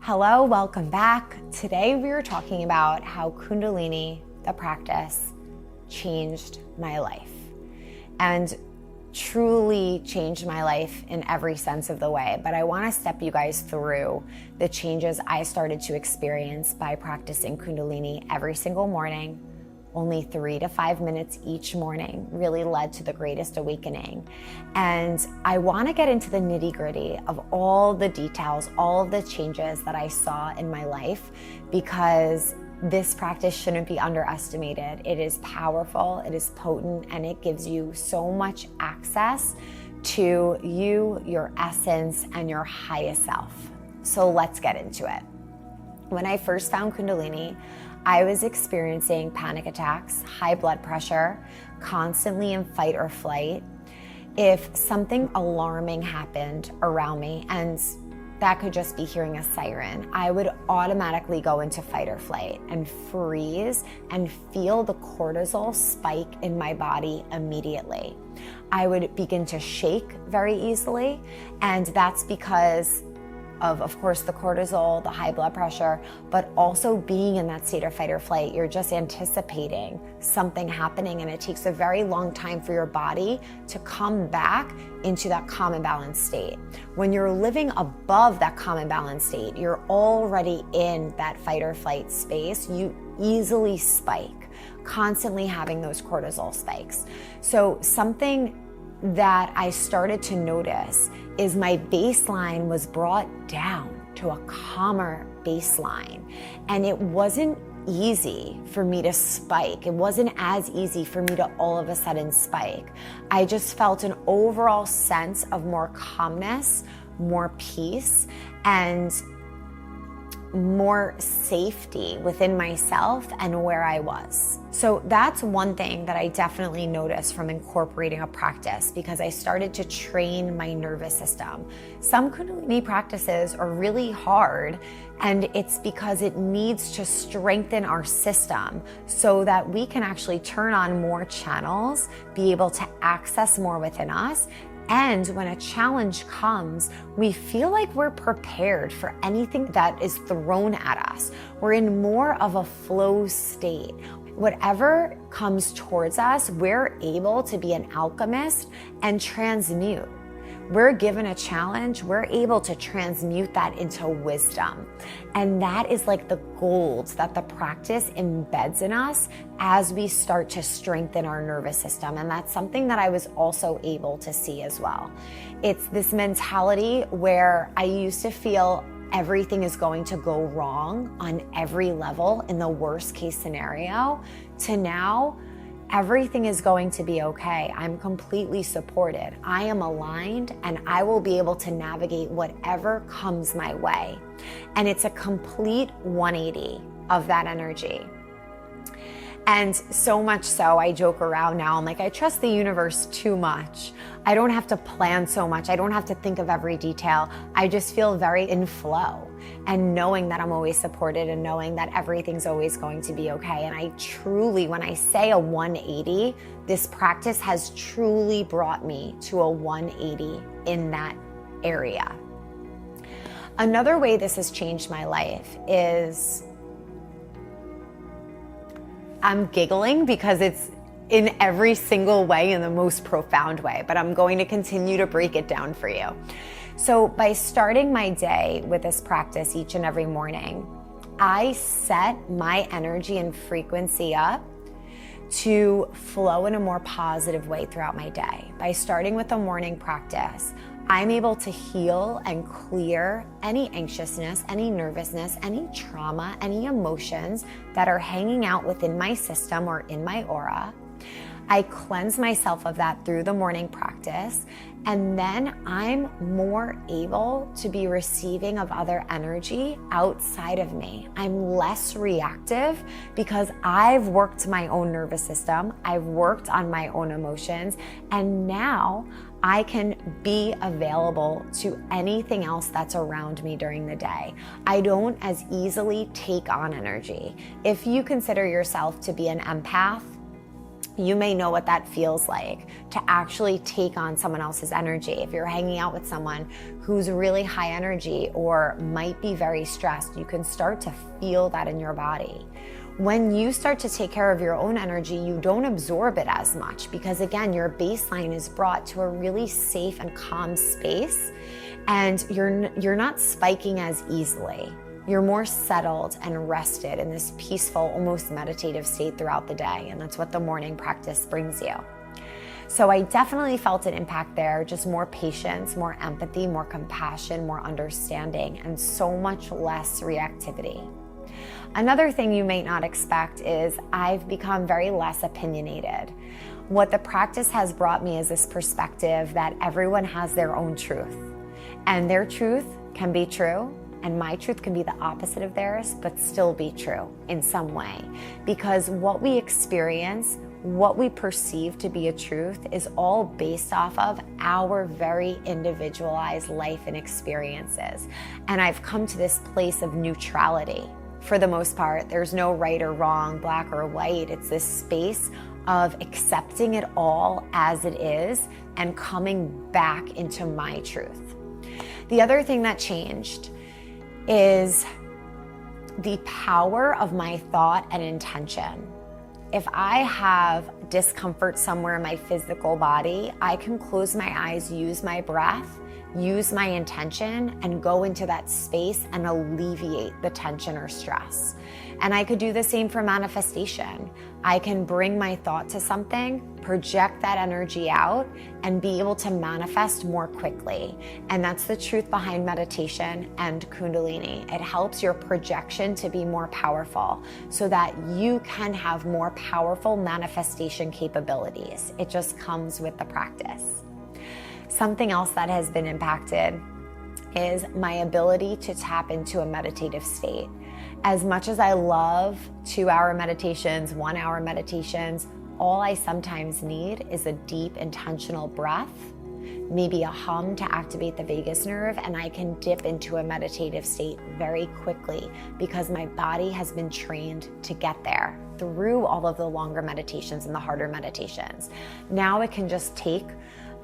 Hello, welcome back. Today we are talking about how Kundalini, the practice, changed my life and truly changed my life in every sense of the way. But I want to step you guys through the changes I started to experience by practicing Kundalini every single morning. Only 3 to 5 minutes each morning really led to the greatest awakening. And I want to get into the nitty-gritty of all the details, all of the changes that I saw in my life, because this practice shouldn't be underestimated. It is powerful, it is potent, and it gives you so much access to you, your essence, and your highest self. So let's get into it. When I first found Kundalini, I was experiencing panic attacks, high blood pressure, constantly in fight or flight. If something alarming happened around me, and that could just be hearing a siren, I would automatically go into fight or flight and freeze and feel the cortisol spike in my body immediately. I would begin to shake very easily, and that's because of course, the cortisol, the high blood pressure, but also being in that state of fight or flight, you're just anticipating something happening, and it takes a very long time for your body to come back into that calm and balanced state. When you're living above that calm and balanced state, you're already in that fight or flight space. You easily spike, constantly having those cortisol spikes. So something that I started to notice is my baseline was brought down to a calmer baseline. And it wasn't easy for me to spike. It wasn't as easy for me to all of a sudden spike. I just felt an overall sense of more calmness, more peace, and more safety within myself and where I was. So that's one thing that I definitely noticed from incorporating a practice, because I started to train my nervous system. Some Kundalini practices are really hard, and it's because it needs to strengthen our system so that we can actually turn on more channels, be able to access more within us. And when a challenge comes, we feel like we're prepared for anything that is thrown at us. We're in more of a flow state. Whatever comes towards us, we're able to be an alchemist and transmute. We're given a challenge, we're able to transmute that into wisdom. And that is like the gold that the practice embeds in us as we start to strengthen our nervous system. And that's something that I was also able to see as well. It's this mentality where I used to feel everything is going to go wrong on every level in the worst case scenario, to now everything is going to be okay. I'm completely supported. I am aligned, and I will be able to navigate whatever comes my way. And it's a complete 180 of that energy. And so much so, I joke around now, I'm like, I trust the universe too much. I don't have to plan so much. I don't have to think of every detail. I just feel very in flow, and knowing that I'm always supported and knowing that everything's always going to be okay. And I truly, when I say a 180, this practice has truly brought me to a 180 in that area. Another way this has changed my life is, I'm giggling because it's in every single way, in the most profound way, but I'm going to continue to break it down for you. So by starting my day with this practice each and every morning, I set my energy and frequency up to flow in a more positive way throughout my day. By starting with a morning practice, I'm able to heal and clear any anxiousness, any nervousness, any trauma, any emotions that are hanging out within my system or in my aura. I cleanse myself of that through the morning practice, and then I'm more able to be receiving of other energy outside of me. I'm less reactive because I've worked my own nervous system, I've worked on my own emotions, and now I can be available to anything else that's around me during the day. I don't as easily take on energy. If you consider yourself to be an empath, You may know what that feels like to actually take on someone else's energy. If you're hanging out with someone who's really high energy or might be very stressed, you can start to feel that in your body. When you start to take care of your own energy, you don't absorb it as much because, again, your baseline is brought to a really safe and calm space, and you're not spiking as easily. You're more settled and rested in this peaceful, almost meditative state throughout the day, and that's what the morning practice brings you. So I definitely felt an impact there, just more patience, more empathy, more compassion, more understanding, and so much less reactivity. Another thing you may not expect is I've become very less opinionated. What the practice has brought me is this perspective that everyone has their own truth, and their truth can be true, and my truth can be the opposite of theirs, but still be true in some way. Because what we experience, what we perceive to be a truth, is all based off of our very individualized life and experiences. And I've come to this place of neutrality. For the most part, there's no right or wrong, black or white. It's this space of accepting it all as it is and coming back into my truth. The other thing that changed is the power of my thought and intention. If I have discomfort somewhere in my physical body, I can close my eyes, use my breath, use my intention, and go into that space and alleviate the tension or stress. And I could do the same for manifestation. I can bring my thought to something, project that energy out, and be able to manifest more quickly. And that's the truth behind meditation and Kundalini. It helps your projection to be more powerful so that you can have more powerful manifestation capabilities. It just comes with the practice. Something else that has been impacted is my ability to tap into a meditative state. As much as I love 2-hour meditations, 1-hour meditations, all I sometimes need is a deep, intentional breath, maybe a hum to activate the vagus nerve, and I can dip into a meditative state very quickly because my body has been trained to get there through all of the longer meditations and the harder meditations. Now it can just take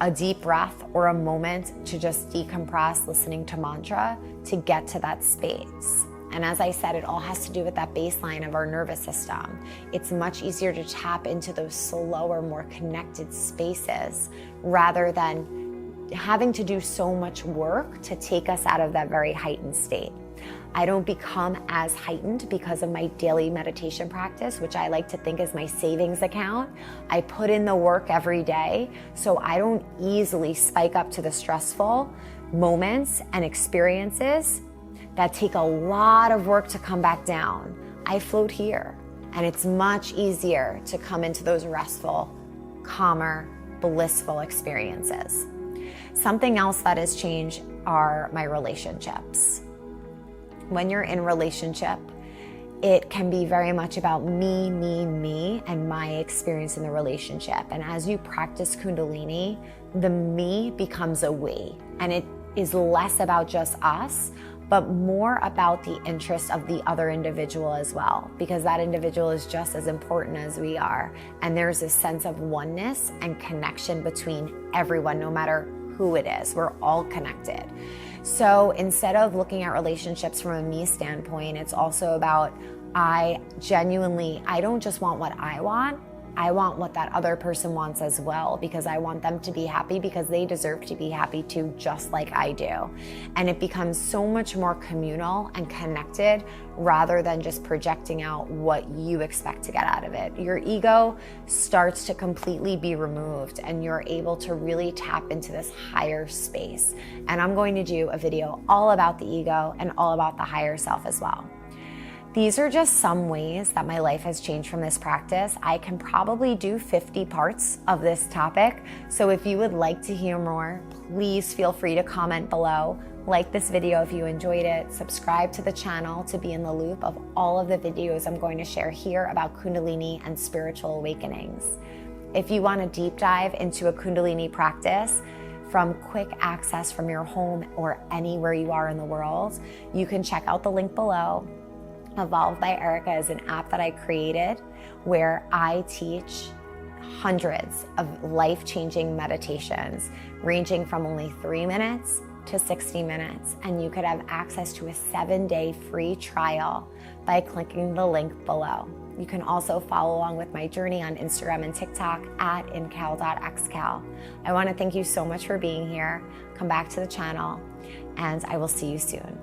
a deep breath or a moment to just decompress listening to mantra to get to that space. And as I said, it all has to do with that baseline of our nervous system. It's much easier to tap into those slower, more connected spaces rather than having to do so much work to take us out of that very heightened state. I don't become as heightened because of my daily meditation practice, which I like to think is my savings account. I put in the work every day, so I don't easily spike up to the stressful moments and experiences that take a lot of work to come back down. I float here, and it's much easier to come into those restful, calmer, blissful experiences. Something else that has changed are my relationships. When you're in a relationship, it can be very much about me, and my experience in the relationship. And as you practice Kundalini, the me becomes a we, and it is less about just us, but more about the interest of the other individual as well, because that individual is just as important as we are. And there's a sense of oneness and connection between everyone, no matter who it is. We're all connected. So instead of looking at relationships from a me standpoint, it's also about I don't just want what I want what that other person wants as well, because I want them to be happy because they deserve to be happy too, just like I do. And it becomes so much more communal and connected rather than just projecting out what you expect to get out of it. Your ego starts to completely be removed and you're able to really tap into this higher space. And I'm going to do a video all about the ego and all about the higher self as well. These are just some ways that my life has changed from this practice. I can probably do 50 parts of this topic. So if you would like to hear more, please feel free to comment below. Like this video if you enjoyed it. Subscribe to the channel to be in the loop of all of the videos I'm going to share here about Kundalini and spiritual awakenings. If you want a deep dive into a Kundalini practice, from quick access from your home or anywhere you are in the world, you can check out the link below. Evolved by Erika is an app that I created where I teach hundreds of life-changing meditations ranging from only 3 minutes to 60 minutes, and you could have access to a 7-day free trial by clicking the link below. You can also follow along with my journey on Instagram and TikTok at incal.xcal. I want to thank you so much for being here. Come back to the channel, and I will see you soon.